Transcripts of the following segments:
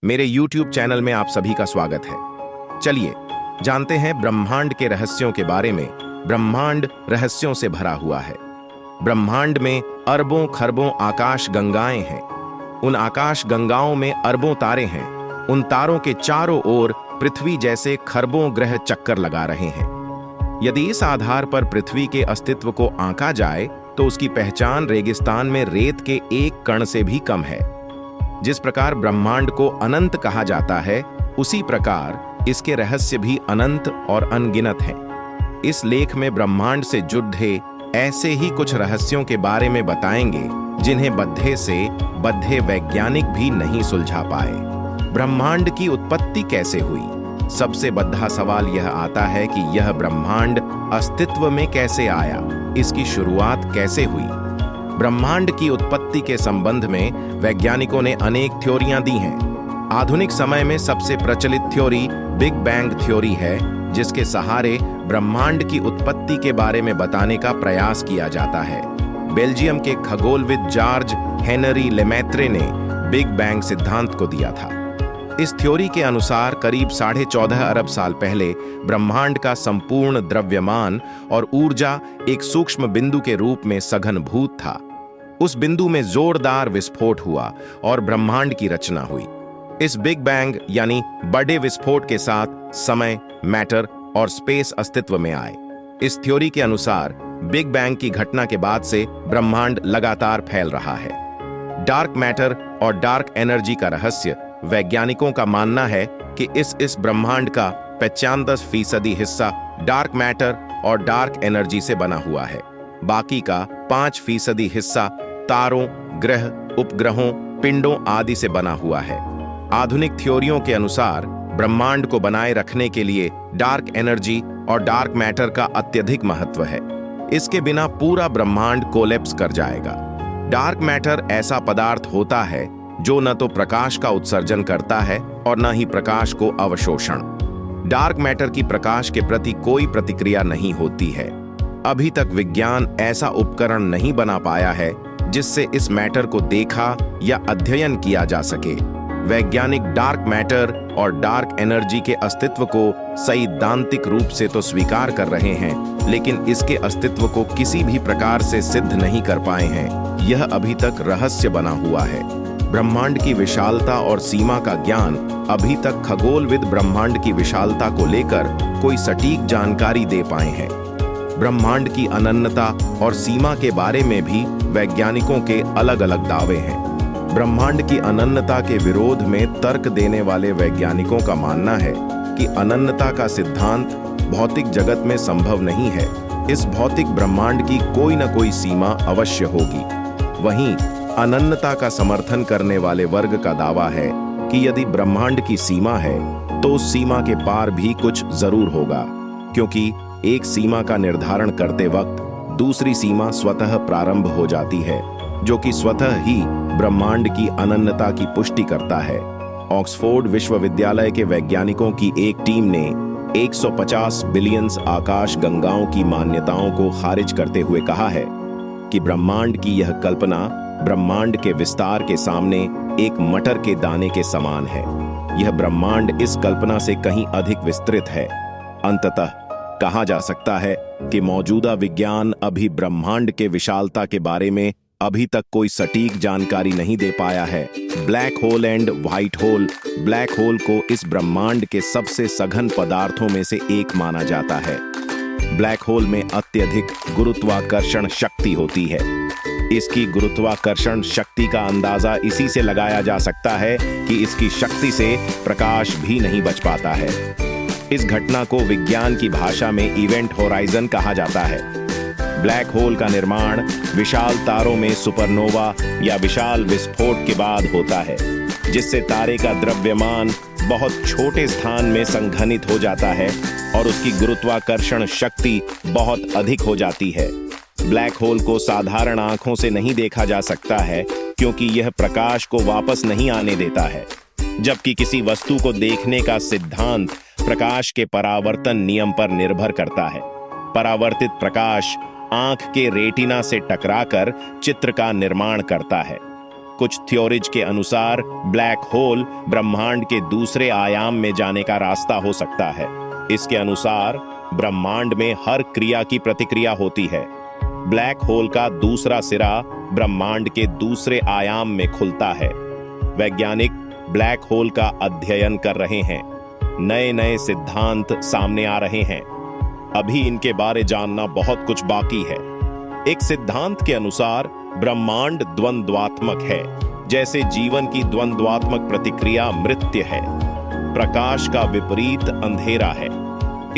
मेरे YouTube channel में आप सभी का स्वागत है। चलिए जानते हैं ब्रह्मांड के रहस्यों के बारे में। ब्रह्मांड रहस्यों से भरा हुआ है। ब्रह्मांड में अरबों खरबों आकाश गंगाएं हैं। उन आकाश गंगाओं में अरबों तारे हैं। उन तारों के चारों ओर पृथ्वी जैसे खरबों ग्रह चक्कर लगा रहे हैं। यदि इस आधार पर पृथ्वी के अस्तित्व को आंका जाए तो उसकी पहचान रेगिस्तान में रेत के एक कण से भी कम है। जिस प्रकार ब्रह्मांड को अनंत कहा जाता है, उसी प्रकार इसके रहस्य भी अनंत और अनगिनत हैं। इस लेख में ब्रह्मांड से जुड़े ऐसे ही कुछ रहस्यों के बारे में बताएंगे जिन्हें बद्धे से बद्धे वैज्ञानिक भी नहीं सुलझा पाए। ब्रह्मांड की उत्पत्ति कैसे हुई? सबसे बद्धा सवाल यह आता है कि यह ब्रह्मांड अस्तित्व में कैसे आया, इसकी शुरुआत कैसे हुई। ब्रह्मांड की उत्पत्ति के संबंध में वैज्ञानिकों ने अनेक थ्योरियां दी हैं। आधुनिक समय में सबसे प्रचलित थ्योरी बिग बैंग थ्योरी है, जिसके सहारे ब्रह्मांड की उत्पत्ति के बारे में बताने का प्रयास किया जाता है। बेल्जियम के खगोलविद जॉर्ज हेनरी लेमैत्रे ने बिग बैंग सिद्धांत को दिया था। इस थ्योरी के अनुसार करीब 14.5 अरब साल पहले ब्रह्मांड का संपूर्ण द्रव्यमान और ऊर्जा एक सूक्ष्म बिंदु के रूप में सघनभूत था। उस बिंदु में जोरदार विस्फोट हुआ और ब्रह्मांड की रचना हुई। इस बिग बैंग यानी बड़े विस्फोट के साथ समय, मैटर और स्पेस अस्तित्व में आए। इस थ्योरी के अनुसार बिग बैंग की घटना के बाद से ब्रह्मांड लगातार फैल रहा है। डार्क मैटर और डार्क एनर्जी का रहस्य वैज्ञानिकों का मानना है कि इस ब्रह्मांड का 95% हिस्सा डार्क मैटर और डार्क एनर्जी से बना हुआ है। बाकी का 5% हिस्सा तारों, ग्रह, उपग्रहों, पिंडों आदि से बना हुआ है। आधुनिक थ्योरियों के अनुसार ब्रह्मांड को बनाए रखने के लिए डार्क एनर्जी और डार्क मैटर का अत्यधिक महत्व है। इसके बिना पूरा ब्रह्मांड कोलैप्स कर जाएगा। डार्क मैटर ऐसा पदार्थ होता है जो न तो प्रकाश का उत्सर्जन करता है और न ही प्रकाश को अवशोषण। डार्क मैटर की प्रकाश के प्रति कोई प्रतिक्रिया नहीं होती है। अभी तक विज्ञान ऐसा उपकरण नहीं बना पाया है जिससे इस मैटर को देखा या अध्ययन किया जा सके। वैज्ञानिक डार्क मैटर और डार्क एनर्जी के अस्तित्व को सैद्धांतिक रूप से तो स्वीकार कर रहे हैं, लेकिन इसके अस्तित्व को किसी भी प्रकार से सिद्ध नहीं कर पाए हैं। यह अभी तक रहस्य बना हुआ है। ब्रह्मांड की विशालता और सीमा का ज्ञान अभी तक खगोलविद ब्रह्मांड की विशालता को लेकर कोई सटीक जानकारी दे पाए हैं। ब्रह्मांड की अनन्यता और सीमा के बारे में भी वैज्ञानिकों के अलग अलग दावे हैं। ब्रह्मांड की अनन्यता के विरोध में तर्क देने वाले वैज्ञानिकों का मानना है कि अनन्यता का सिद्धांत भौतिक जगत में संभव नहीं है। इस भौतिक ब्रह्मांड की कोई न कोई सीमा अवश्य होगी। वहीं अनन्यता का समर्थन करने वाले वर्ग का दावा है कि यदि ब्रह्मांड की सीमा है तो उस सीमा के पार भी कुछ जरूर होगा, क्योंकि एक सीमा का निर्धारण करते वक्त दूसरी सीमा स्वतः प्रारंभ हो जाती है, जो कि स्वतः ही ब्रह्मांड की अनन्यता की पुष्टि करता है। ऑक्सफोर्ड विश्वविद्यालय के वैज्ञानिकों की एक टीम ने 150 बिलियन आकाश गंगाओं की मान्यताओं को खारिज करते हुए कहा है कि ब्रह्मांड की यह कल्पना ब्रह्मांड के विस्तार के सामने एक मटर के दाने के समान है। यह ब्रह्मांड इस कल्पना से कहीं अधिक विस्तृत है। अंततः कहा जा सकता है कि मौजूदा विज्ञान अभी ब्रह्मांड के विशालता के बारे में अभी तक कोई सटीक जानकारी नहीं दे पाया है। Black hole and white hole. Black hole को इस ब्रह्मांड के सबसे सघन पदार्थों में से एक माना जाता है। ब्लैक होल में अत्यधिक गुरुत्वाकर्षण शक्ति होती है। इसकी गुरुत्वाकर्षण शक्ति का अंदाजा इसी से लगाया जा सकता है कि इसकी शक्ति से प्रकाश भी नहीं बच पाता है। इस घटना को विज्ञान की भाषा में इवेंट होराइजन कहा जाता है। ब्लैक होल का निर्माण विशाल तारों में सुपरनोवा या विशाल विस्फोट के बाद होता है, जिससे तारे का द्रव्यमान बहुत छोटे स्थान में संघनित हो जाता है और उसकी गुरुत्वाकर्षण शक्ति बहुत अधिक हो जाती है। ब्लैक होल को साधारण आंखों से नहीं देखा जा सकता है, क्योंकि यह प्रकाश को वापस नहीं आने देता है, जबकि किसी वस्तु को देखने का सिद्धांत प्रकाश के परावर्तन नियम पर निर्भर करता है। परावर्तित प्रकाश आंख के रेटिना से टकराकर चित्र का निर्माण करता है। कुछ थ्योरीज के अनुसार ब्लैक होल ब्रह्मांड के दूसरे आयाम में जाने का रास्ता हो सकता है। इसके अनुसार ब्रह्मांड में हर क्रिया की प्रतिक्रिया होती है। ब्लैक होल का दूसरा सिरा ब्रह्मांड के दूसरे आयाम में खुलता है। वैज्ञानिक ब्लैक होल का अध्ययन कर रहे हैं। नए नए सिद्धांत सामने आ रहे हैं। अभी इनके बारे जानना बहुत कुछ बाकी है। एक सिद्धांत के अनुसार ब्रह्मांड द्वंद्वात्मक है, जैसे जीवन की द्वंद्वात्मक प्रतिक्रिया मृत्यु है, प्रकाश का विपरीत अंधेरा है।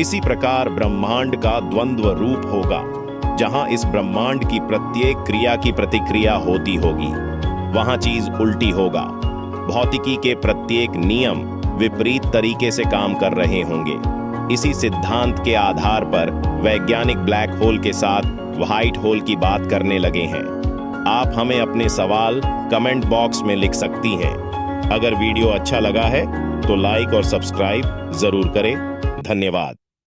इसी प्रकार ब्रह्मांड का द्वंद्व रूप होगा। जहां इस ब्रह्मांड की प्रत्येक क्रिया की प्रतिक्रिया होती होगी, वहां चीज उल्टी होगा। भौतिकी के प्रत्येक नियम विपरीत तरीके से काम कर रहे होंगे। इसी सिद्धांत के आधार पर वैज्ञानिक ब्लैक होल के साथ व्हाइट होल की बात करने लगे हैं। आप हमें अपने सवाल कमेंट बॉक्स में लिख सकती हैं। अगर वीडियो अच्छा लगा है तो लाइक और सब्सक्राइब जरूर करें। धन्यवाद।